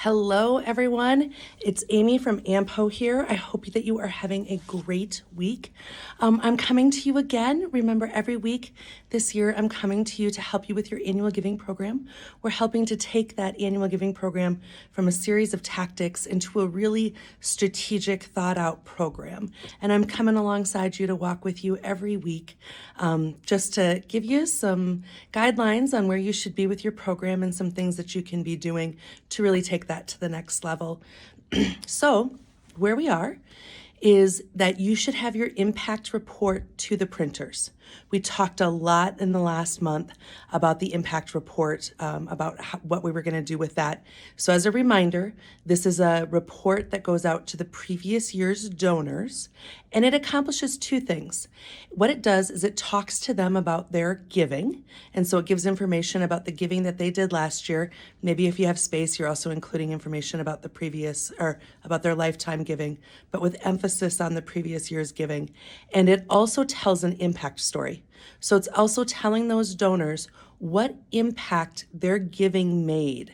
Hello, everyone. It's Amy from AMPO here. I hope that you are having a great week. I'm coming to you again. Remember, every week this year, I'm coming to you to help you with your annual giving program. We're helping to take that annual giving program from a series of tactics into a really strategic, thought out program. And I'm coming alongside you to walk with you every week just to give you some guidelines on where you should be with your program and some things that you can be doing to really take that to the next level. So, where we are is that you should have your impact report to the printers. We talked a lot in the last month about the impact report, about what we were going to do with that. So as a reminder, this is a report that goes out to the previous year's donors, and it accomplishes two things. What it does is it talks to them about their giving, and so it gives information about the giving that they did last year. Maybe if you have space, you're also including information about the previous, or about their lifetime giving, but with emphasis on the previous year's giving. And it also tells an impact story. So it's also telling those donors what impact their giving made.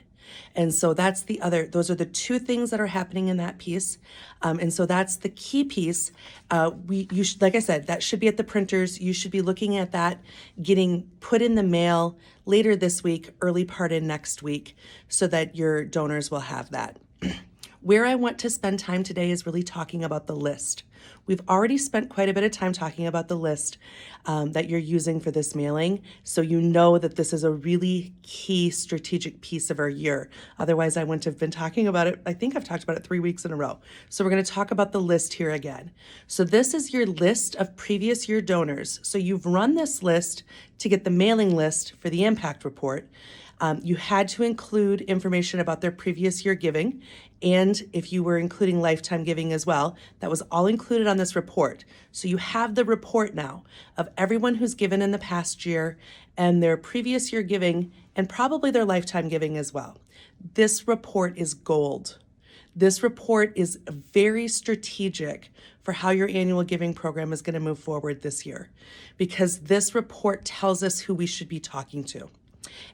And so those are the two things that are happening in that piece. And so that's the key piece. Like I said, that should be at the printers. You should be looking at that getting put in the mail later this week, early part in next week, so that your donors will have that. Where I want to spend time today is really talking about the list. We've already spent quite a bit of time talking about the list that you're using for this mailing, so you know that this is a really key strategic piece of our year. Otherwise, I wouldn't have been talking about it. I think I've talked about it 3 weeks in a row. So we're going to talk about the list here again. So this is your list of previous year donors. So you've run this list to get the mailing list for the impact report. You had to include information about their previous year giving, and if you were including lifetime giving as well, that was all included on this report. So you have the report now of everyone who's given in the past year and their previous year giving and probably their lifetime giving as well. This report is gold. This report is very strategic for how your annual giving program is going to move forward this year, because this report tells us who we should be talking to.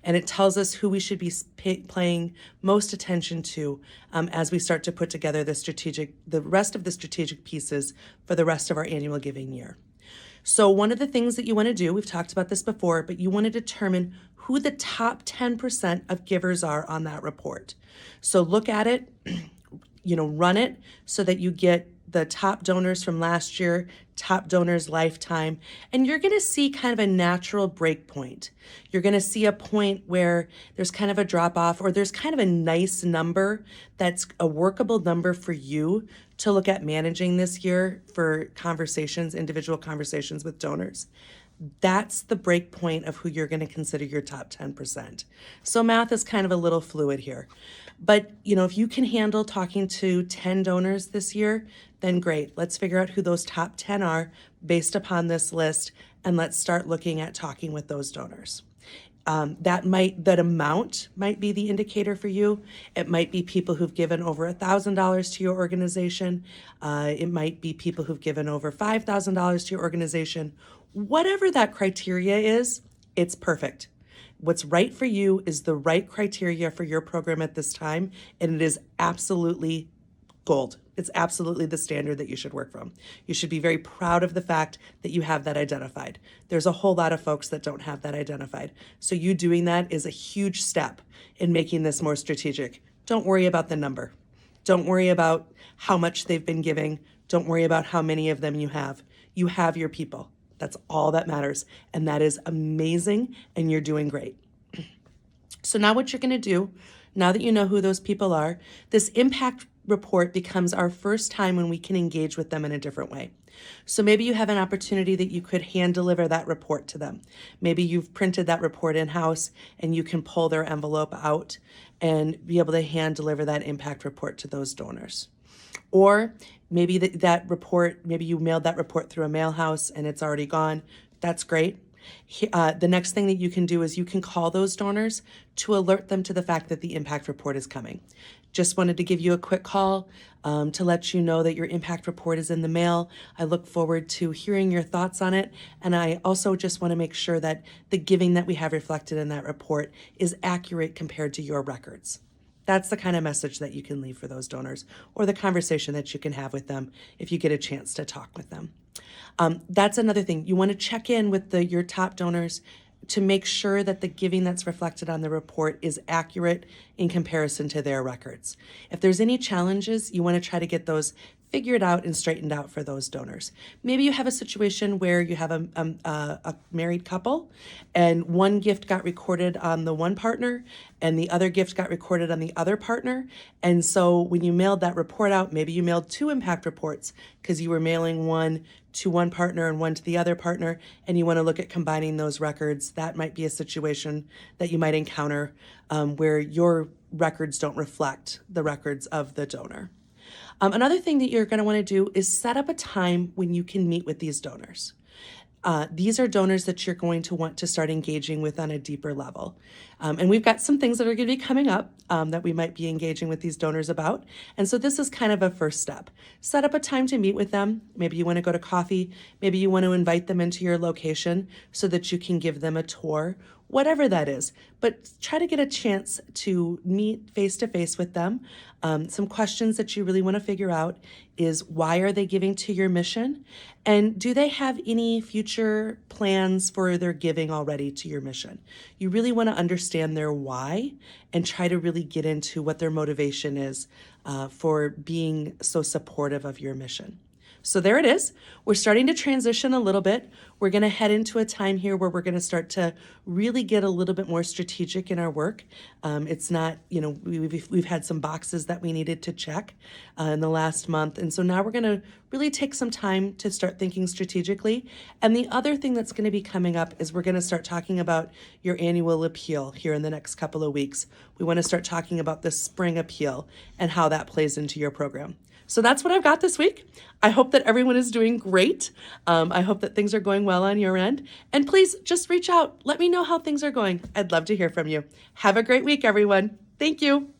And it tells us who we should be paying most attention to as we start to put together the rest of the strategic pieces for the rest of our annual giving year. So one of the things that you want to do, we've talked about this before, but you want to determine who the top 10% of givers are on that report. So look at it, run it so that you get the top donors from last year, top donors lifetime, and you're going to see kind of a natural break point. You're going to see a point where there's kind of a drop off, or there's kind of a nice number that's a workable number for you to look at managing this year for individual conversations with donors. That's the break point of who you're going to consider your top 10%. So math is kind of a little fluid here. But, if you can handle talking to 10 donors this year, then great. Let's figure out who those top 10 are based upon this list, and let's start looking at talking with those donors. That amount might be the indicator for you. It might be people who've given over $1,000 to your organization. It might be people who've given over $5,000 to your organization. Whatever that criteria is, it's perfect. What's right for you is the right criteria for your program at this time, and it is absolutely gold. It's absolutely the standard that you should work from. You should be very proud of the fact that you have that identified. There's a whole lot of folks that don't have that identified. So you doing that is a huge step in making this more strategic. Don't worry about the number. Don't worry about how much they've been giving. Don't worry about how many of them you have. You have your people. That's all that matters. And that is amazing, and you're doing great. So now what you're going to do, now that you know who those people are, this impact report becomes our first time when we can engage with them in a different way. So maybe you have an opportunity that you could hand deliver that report to them. Maybe you've printed that report in-house and you can pull their envelope out and be able to hand deliver that impact report to those donors. Or maybe that report, maybe you mailed that report through a mail house and it's already gone. That's great. The next thing that you can do is you can call those donors to alert them to the fact that the impact report is coming. Just wanted to give you a quick call to let you know that your impact report is in the mail. I look forward to hearing your thoughts on it. And I also just want to make sure that the giving that we have reflected in that report is accurate compared to your records. That's the kind of message that you can leave for those donors, or the conversation that you can have with them if you get a chance to talk with them. That's another thing. You want to check in with your top donors to make sure that the giving that's reflected on the report is accurate in comparison to their records. If there's any challenges, you want to try to get those figured out and straightened out for those donors. Maybe you have a situation where you have a married couple and one gift got recorded on the one partner and the other gift got recorded on the other partner. And so when you mailed that report out, maybe you mailed two impact reports because you were mailing one to one partner and one to the other partner, and you want to look at combining those records. That might be a situation that you might encounter where your records don't reflect the records of the donor. Another thing that you're going to want to do is set up a time when you can meet with these donors. These are donors that you're going to want to start engaging with on a deeper level. And we've got some things that are going to be coming up that we might be engaging with these donors about. And so this is kind of a first step. Set up a time to meet with them. Maybe you want to go to coffee. Maybe you want to invite them into your location so that you can give them a tour, whatever that is. But try to get a chance to meet face to face with them. Some questions that you really want to figure out is, why are they giving to your mission? And do they have any future plans for their giving already to your mission? You really want to understand their why and try to really get into what their motivation is for being so supportive of your mission. So there it is. We're starting to transition a little bit. We're going to head into a time here where we're going to start to really get a little bit more strategic in our work. It's not, we've had some boxes that we needed to check in the last month. And so now we're going to really take some time to start thinking strategically. And the other thing that's going to be coming up is we're going to start talking about your annual appeal here in the next couple of weeks. We want to start talking about the spring appeal and how that plays into your program. So that's what I've got this week. I hope that everyone is doing great. I hope that things are going well on your end. And please just reach out. Let me know how things are going. I'd love to hear from you. Have a great week, everyone. Thank you.